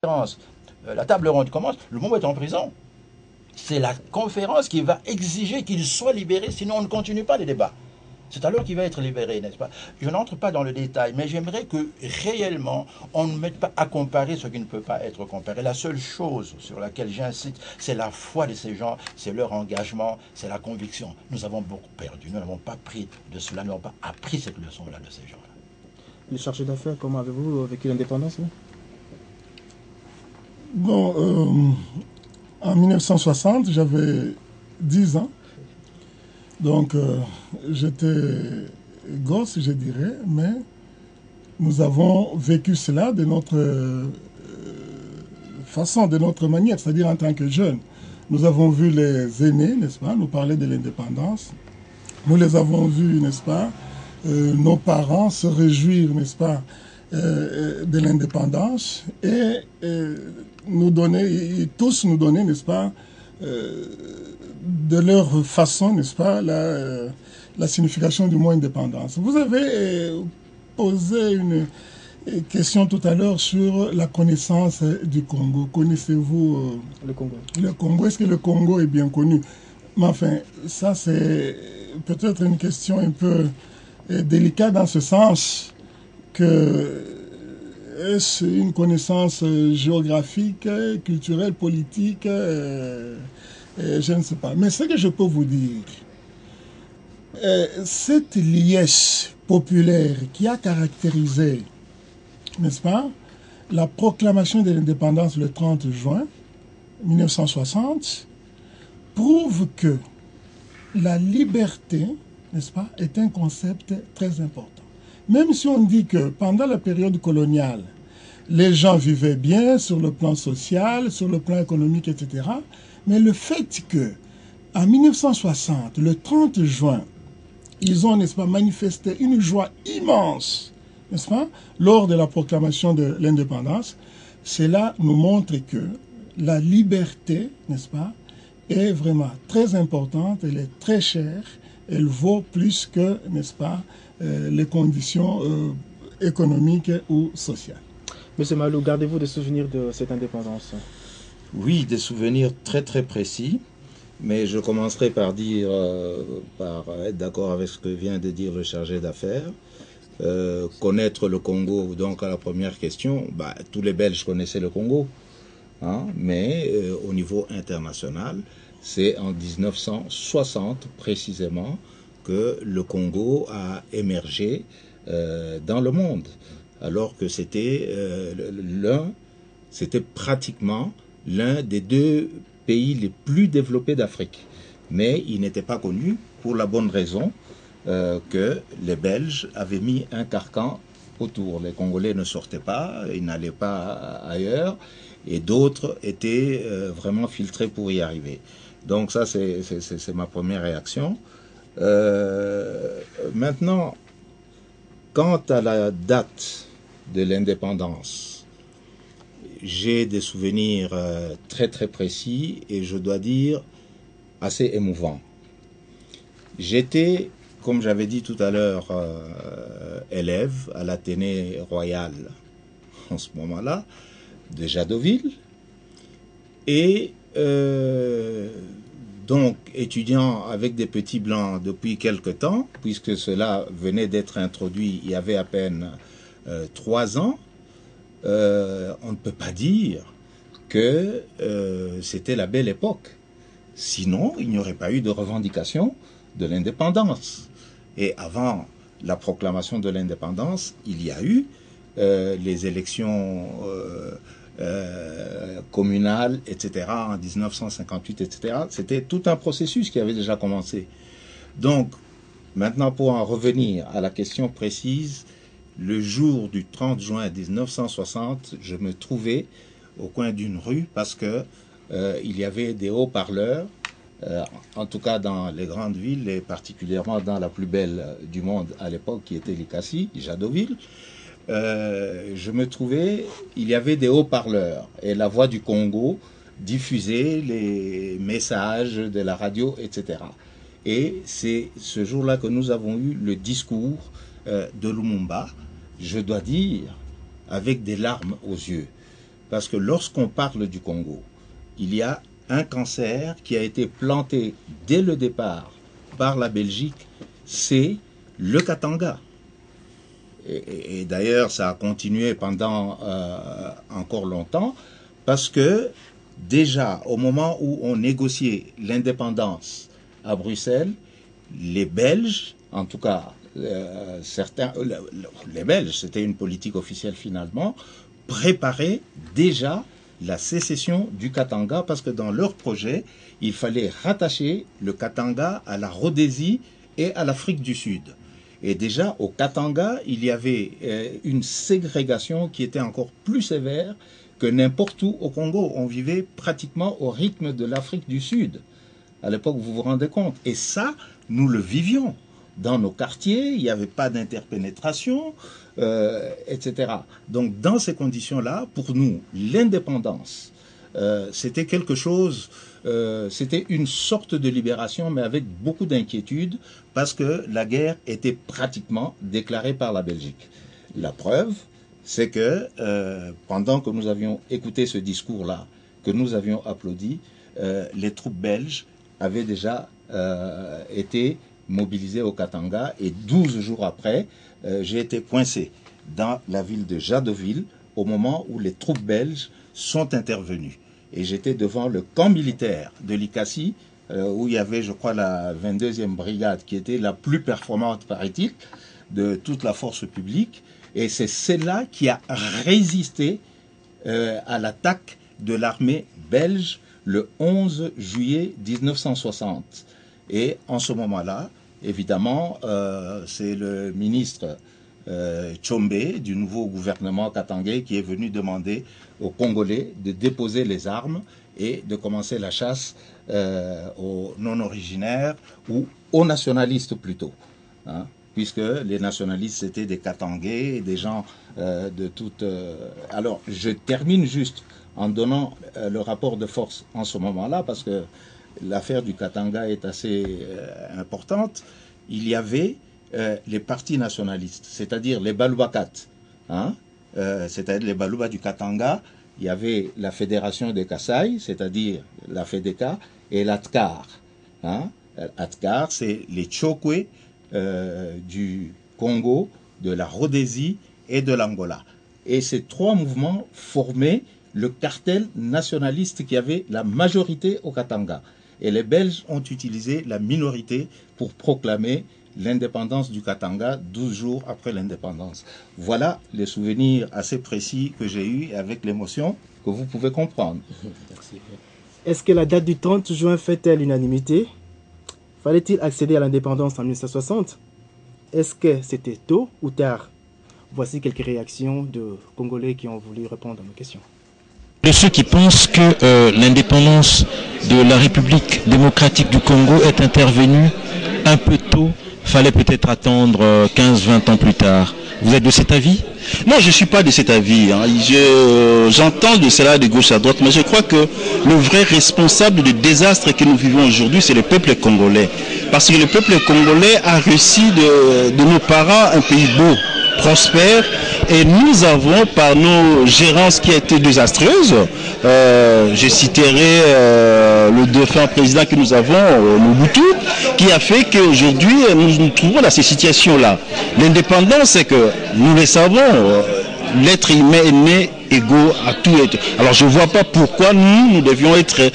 la table ronde commence, Lumumba est en prison. C'est la conférence qui va exiger qu'il soit libéré, sinon on ne continue pas les débats. C'est alors qu'il va être libéré, n'est-ce pas? Je n'entre pas dans le détail, mais j'aimerais que réellement on ne mette pas à comparer ce qui ne peut pas être comparé. La seule chose sur laquelle j'insiste, c'est la foi de ces gens, c'est leur engagement, c'est la conviction. Nous avons beaucoup perdu, nous n'avons pas pris de cela, nous n'avons pas appris cette leçon-là de ces gens-là. Les chargés d'affaires, comment avez-vous vécu l'indépendance? Bon, en 1960, j'avais 10 ans. Donc, j'étais gosse, je dirais, mais nous avons vécu cela de notre façon, de notre manière, c'est-à-dire en tant que jeunes. Nous avons vu les aînés, n'est-ce pas, nous parler de l'indépendance. Nous les avons vus, n'est-ce pas, nos parents se réjouir, n'est-ce pas, de l'indépendance et nous donner, tous nous donner, n'est-ce pas, de leur façon, n'est-ce pas, la signification du mot indépendance. Vous avez posé une question tout à l'heure sur la connaissance du Congo. Connaissez-vous le Congo? Le Congo, est-ce que le Congo est bien connu? Mais enfin, ça c'est peut-être une question un peu délicate dans ce sens que est-ce une connaissance géographique, culturelle, politique, je ne sais pas. Mais ce que je peux vous dire, cette liesse populaire qui a caractérisé, n'est-ce pas, la proclamation de l'indépendance le 30 juin 1960, prouve que la liberté, n'est-ce pas, est un concept très important. Même si on dit que pendant la période coloniale, les gens vivaient bien sur le plan social, sur le plan économique, etc. Mais le fait que, en 1960, le 30 juin, ils ont, n'est-ce pas, manifesté une joie immense, n'est-ce pas, lors de la proclamation de l'indépendance, cela nous montre que la liberté, n'est-ce pas, est vraiment très importante, elle est très chère, elle vaut plus que, n'est-ce pas, les conditions économiques ou sociales. Monsieur Malou, gardez-vous des souvenirs de cette indépendance? Oui, des souvenirs très très précis, mais je commencerai par dire, par être d'accord avec ce que vient de dire le chargé d'affaires. Connaître le Congo, donc à la première question, bah, tous les Belges connaissaient le Congo, hein, mais au niveau international, c'est en 1960 précisément que le Congo a émergé dans le monde, alors que c'était pratiquement l'un des 2 pays les plus développés d'Afrique. Mais il n'était pas connu pour la bonne raison que les Belges avaient mis un carcan autour. Les Congolais ne sortaient pas, ils n'allaient pas ailleurs, et d'autres étaient vraiment filtrés pour y arriver. Donc ça, c'est ma première réaction. Maintenant, quant à la date de l'indépendance, j'ai des souvenirs très très précis et je dois dire assez émouvants. J'étais, comme j'avais dit tout à l'heure, élève à l'Athénée Royal en ce moment-là, de Jadotville, et donc étudiant avec des petits blancs depuis quelque temps, puisque cela venait d'être introduit il y avait à peine 3 ans, on ne peut pas dire que c'était la belle époque. Sinon, il n'y aurait pas eu de revendication de l'indépendance. Et avant la proclamation de l'indépendance, il y a eu les élections communales, etc., en 1958, etc. C'était tout un processus qui avait déjà commencé. Donc, maintenant, pour en revenir à la question précise, le jour du 30 juin 1960, je me trouvais au coin d'une rue parce que il y avait des haut-parleurs, en tout cas dans les grandes villes, et particulièrement dans la plus belle du monde à l'époque, qui était Likasi, Jadotville. Je me trouvais, il y avait des haut-parleurs, et la voix du Congo diffusait les messages de la radio, etc. Et c'est ce jour-là que nous avons eu le discours de Lumumba, je dois dire, avec des larmes aux yeux. Parce que lorsqu'on parle du Congo, il y a un cancer qui a été planté dès le départ par la Belgique, c'est le Katanga. Et d'ailleurs, ça a continué pendant encore longtemps, parce que déjà, au moment où on négociait l'indépendance à Bruxelles, les Belges, en tout cas certains, les Belges, c'était une politique officielle finalement, préparaient déjà la sécession du Katanga, parce que dans leur projet, il fallait rattacher le Katanga à la Rhodésie et à l'Afrique du Sud. Et déjà, au Katanga, il y avait une ségrégation qui était encore plus sévère que n'importe où au Congo. On vivait pratiquement au rythme de l'Afrique du Sud. À l'époque, vous vous rendez compte. Et ça, nous le vivions. Dans nos quartiers, il n'y avait pas d'interpénétration, etc. Donc, dans ces conditions-là, pour nous, l'indépendance, c'était quelque chose... c'était une sorte de libération, mais avec beaucoup d'inquiétude, parce que la guerre était pratiquement déclarée par la Belgique. La preuve, c'est que pendant que nous avions écouté ce discours-là, que nous avions applaudi, les troupes belges avaient déjà été mobilisées au Katanga, et 12 jours après, j'ai été coincé dans la ville de Jadoville au moment où les troupes belges sont intervenues. Et j'étais devant le camp militaire de l'Ikassi, où il y avait, je crois, la 22e brigade, qui était la plus performante, paraît-il, de toute la force publique. Et c'est celle-là qui a résisté à l'attaque de l'armée belge le 11 juillet 1960. Et en ce moment-là, évidemment, c'est le ministre Tshombe du nouveau gouvernement katangais qui est venu demander aux Congolais de déposer les armes et de commencer la chasse aux non-originaires ou aux nationalistes plutôt, hein, puisque les nationalistes c'était des Katangais, des gens de toute... Alors je termine juste en donnant le rapport de force en ce moment-là, parce que l'affaire du Katanga est assez importante. Il y avait les partis nationalistes, c'est-à-dire les Balubakat, hein, c'est-à-dire les Baluba du Katanga. Il y avait la Fédération des Kasaï, c'est-à-dire la FEDECA, et l'Atkar. Hein. L'Atkar, c'est les Tchokwe du Congo, de la Rhodésie et de l'Angola. Et ces trois mouvements formaient le cartel nationaliste qui avait la majorité au Katanga. Et les Belges ont utilisé la minorité pour proclamer l'indépendance du Katanga 12 jours après l'indépendance. Voilà les souvenirs assez précis que j'ai eus avec l'émotion que vous pouvez comprendre. Merci. Est-ce que la date du 30 juin fait-elle l'unanimité? Fallait-il accéder à l'indépendance en 1960? Est-ce que c'était tôt ou tard? Voici quelques réactions de Congolais qui ont voulu répondre à nos questions. De ceux qui pensent que l'indépendance de la République démocratique du Congo est intervenue un peu tôt, fallait peut-être attendre 15-20 ans plus tard. Vous êtes de cet avis? Non, je ne suis pas de cet avis. Hein. J'entends de cela de gauche à droite, mais je crois que le vrai responsable du désastre que nous vivons aujourd'hui, c'est le peuple congolais. Parce que le peuple congolais a reçu de nos parents un pays beau, prospère, et nous avons, par nos gérances qui a été désastreuse, je citerai le défunt président que nous avons, Mobutu, qui a fait qu'aujourd'hui nous nous trouvons dans ces situations-là. L'indépendance, c'est que nous le savons, l'être humain est né égaux à tout. Alors je ne vois pas pourquoi nous devions être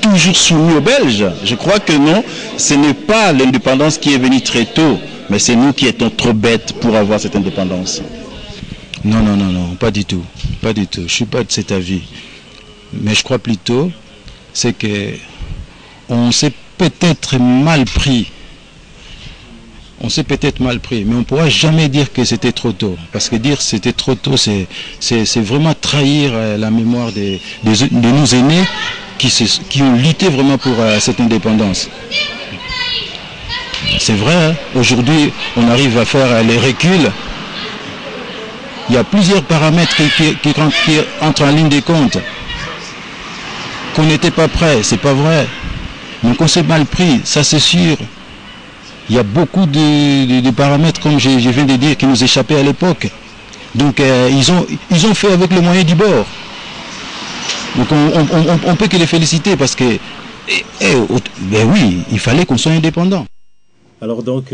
toujours soumis aux Belges. Je crois que non, ce n'est pas l'indépendance qui est venue très tôt, mais c'est nous qui étions trop bêtes pour avoir cette indépendance. Non, non, non, non, pas du tout. Pas du tout. Je ne suis pas de cet avis. Mais je crois plutôt, c'est que on s'est peut-être mal pris. On s'est peut-être mal pris, mais on ne pourra jamais dire que c'était trop tôt. Parce que dire c'était trop tôt, c'est vraiment trahir la mémoire de nos aînés qui ont lutté vraiment pour cette indépendance. C'est vrai, hein? Aujourd'hui, on arrive à faire les reculs. Il y a plusieurs paramètres qui entrent en ligne de compte. Qu'on n'était pas prêt, c'est pas vrai. Donc on s'est mal pris, ça c'est sûr. Il y a beaucoup de paramètres, comme je viens de dire, qui nous échappaient à l'époque. Donc ils ont fait avec les moyens du bord. Donc on peut que les féliciter parce que, ben oui, il fallait qu'on soit indépendant. Alors donc,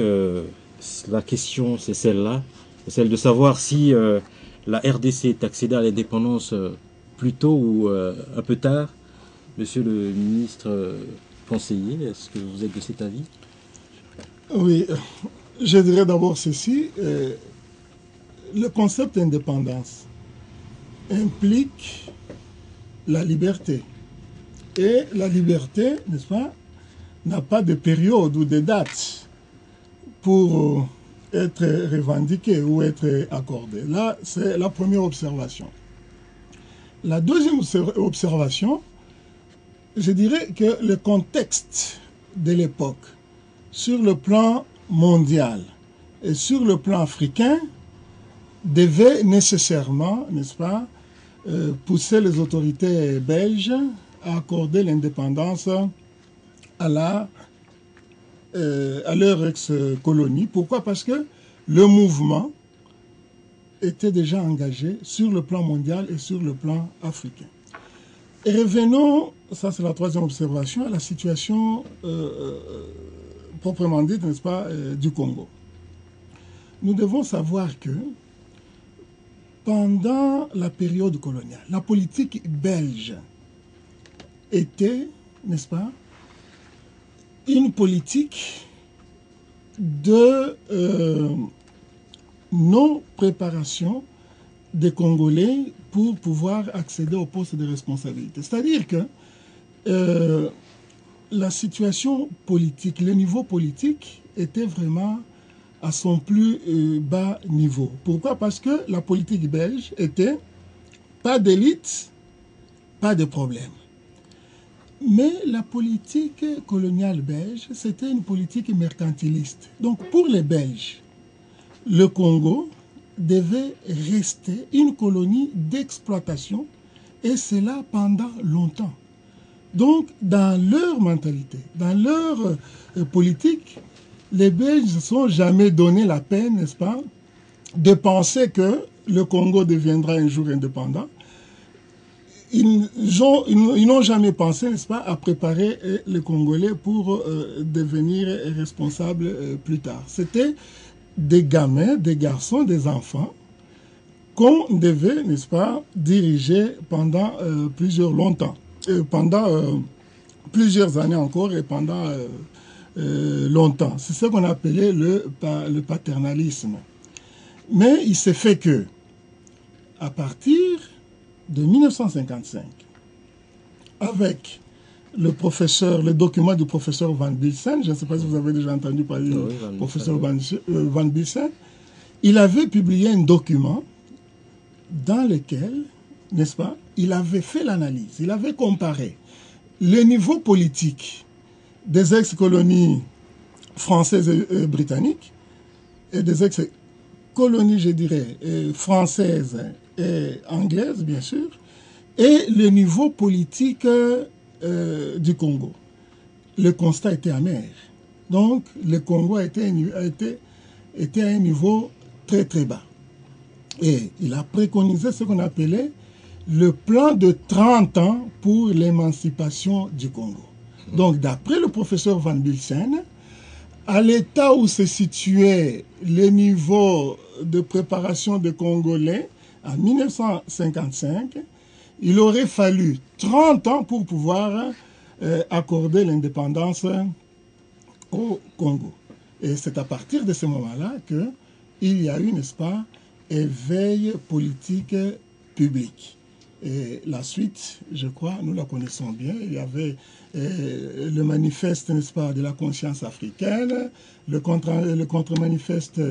la question c'est celle-là, c'est celle de savoir si la RDC est accédée à l'indépendance plus tôt ou un peu tard. Monsieur le ministre conseiller, est-ce que vous êtes de cet avis? Oui, je dirais d'abord ceci. Le concept d'indépendance implique la liberté. Et la liberté, n'est-ce pas, n'a pas de période ou de date pour être revendiquée ou être accordée. Là, c'est la première observation. La deuxième observation, je dirais que le contexte de l'époque, sur le plan mondial et sur le plan africain, devait nécessairement, n'est-ce pas, pousser les autorités belges à accorder l'indépendance à leur ex-colonie. Pourquoi? Parce que le mouvement était déjà engagé sur le plan mondial et sur le plan africain. Et revenons, ça c'est la troisième observation, à la situation proprement dite, n'est-ce pas, du Congo. Nous devons savoir que pendant la période coloniale, la politique belge était, n'est-ce pas, une politique de non-préparation des Congolais pour pouvoir accéder au poste de responsabilité. C'est-à-dire que la situation politique, le niveau politique était vraiment à son plus bas niveau. Pourquoi? Parce que la politique belge était pas d'élite, pas de problème. Mais la politique coloniale belge, c'était une politique mercantiliste. Donc pour les Belges, le Congo devait rester une colonie d'exploitation, et cela pendant longtemps. Donc dans leur mentalité, dans leur politique, les Belges ne se sont jamais donné la peine, n'est-ce pas, de penser que le Congo deviendra un jour indépendant. Ils n'ont jamais pensé, n'est-ce pas, à préparer les Congolais pour devenir responsables plus tard. C'était des gamins, des garçons, des enfants qu'on devait, n'est-ce pas, diriger pendant plusieurs années encore et pendant longtemps. C'est ce qu'on appelait le paternalisme. Mais il s'est fait que, à partir de 1955, avec le document du professeur Van Bilsen, je ne sais pas si vous avez déjà entendu parler du professeur Van Bilsen, il avait publié un document dans lequel, n'est-ce pas, il avait fait l'analyse, il avait comparé le niveau politique des ex-colonies françaises et britanniques et des ex-colonies, je dirais, françaises et anglaise, bien sûr, et le niveau politique du Congo. Le constat était amer. Donc, le Congo était à un niveau très très bas. Et il a préconisé ce qu'on appelait le plan de 30 ans pour l'émancipation du Congo. Donc, d'après le professeur Van Bilsen, à l'état où se situait le niveau de préparation des Congolais, en 1955, il aurait fallu 30 ans pour pouvoir accorder l'indépendance au Congo. Et c'est à partir de ce moment-là qu'il y a eu, n'est-ce pas, éveil politique public. Et la suite, je crois, nous la connaissons bien. Il y avait le manifeste, n'est-ce pas, de la conscience africaine, le contre-manifeste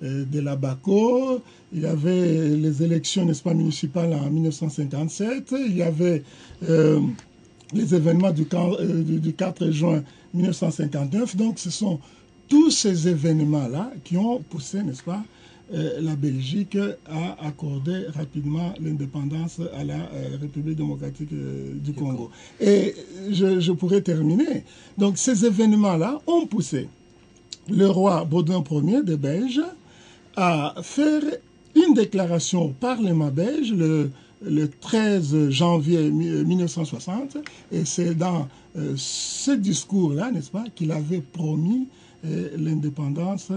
de la BACO, il y avait les élections, n'est-ce pas, municipales en 1957, il y avait les événements du 4 juin 1959. Donc ce sont tous ces événements-là qui ont poussé, n'est-ce pas, la Belgique a accordé rapidement l'indépendance à la République démocratique du Congo. Et je pourrais terminer. Donc ces événements-là ont poussé le roi Baudouin Ier des Belges à faire une déclaration au Parlement belge le le 13 janvier 1960, et c'est dans ce discours-là, n'est-ce pas, qu'il avait promis l'indépendance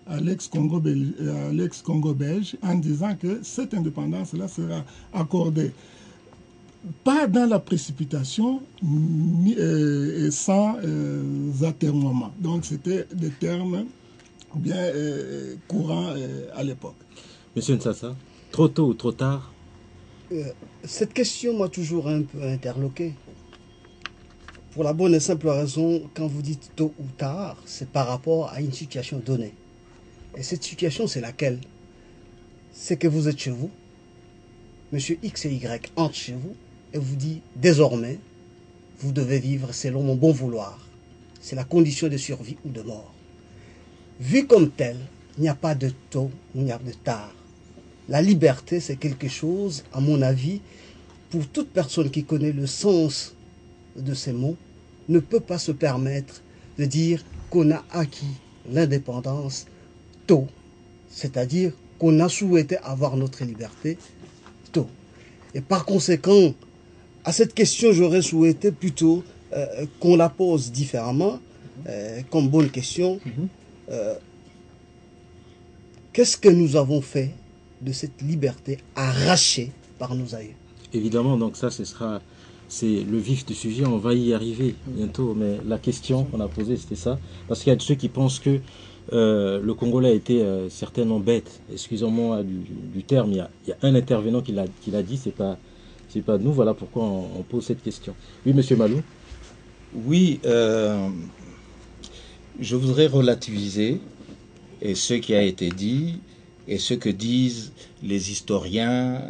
à l'ex-Congo belge, en disant que cette indépendance-là sera accordée pas dans la précipitation et sans atermoiement. Donc c'était des termes bien courants à l'époque. Monsieur Nsassa, trop tôt ou trop tard? Cette question m'a toujours un peu interloqué. Pour la bonne et simple raison, quand vous dites tôt ou tard, c'est par rapport à une situation donnée. Et cette situation, c'est laquelle? C'est que vous êtes chez vous, monsieur X et Y entrent chez vous et vous dit désormais, vous devez vivre selon mon bon vouloir. C'est la condition de survie ou de mort. Vu comme tel, il n'y a pas de tôt, il n'y a de tard. La liberté, c'est quelque chose, à mon avis, pour toute personne qui connaît le sens de ces mots, ne peut pas se permettre de dire qu'on a acquis l'indépendance tôt, c'est-à-dire qu'on a souhaité avoir notre liberté tôt. Et par conséquent, à cette question, j'aurais souhaité plutôt qu'on la pose différemment, comme bonne question. Qu'est-ce que nous avons fait de cette liberté arrachée par nos aïeux? Évidemment, donc ça, c'est le vif du sujet, on va y arriver bientôt, mais la question qu'on a posée, c'était ça, parce qu'il y a ceux qui pensent que le Congolais a été certainement bête, excusez-moi du terme, il y a un intervenant qui l'a dit, c'est pas nous, voilà pourquoi on pose cette question. Oui, monsieur Malou? Oui, je voudrais relativiser et ce qui a été dit et ce que disent les historiens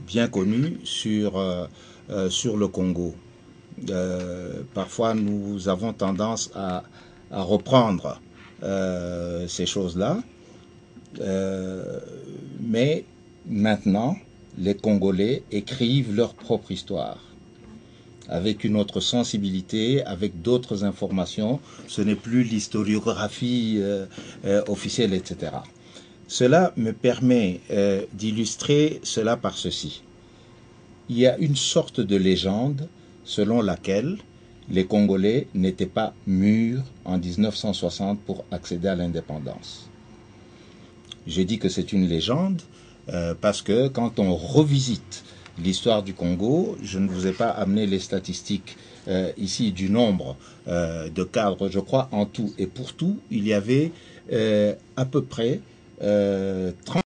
bien connus sur le Congo. Parfois, nous avons tendance à reprendre ces choses-là, mais maintenant, les Congolais écrivent leur propre histoire, avec une autre sensibilité, avec d'autres informations. Ce n'est plus l'historiographie officielle, etc. Cela me permet d'illustrer cela par ceci. Il y a une sorte de légende selon laquelle les Congolais n'étaient pas mûrs en 1960 pour accéder à l'indépendance. Je dis que c'est une légende parce que quand on revisite l'histoire du Congo, je ne vous ai pas amené les statistiques ici du nombre de cadres, je crois en tout et pour tout, il y avait à peu près 30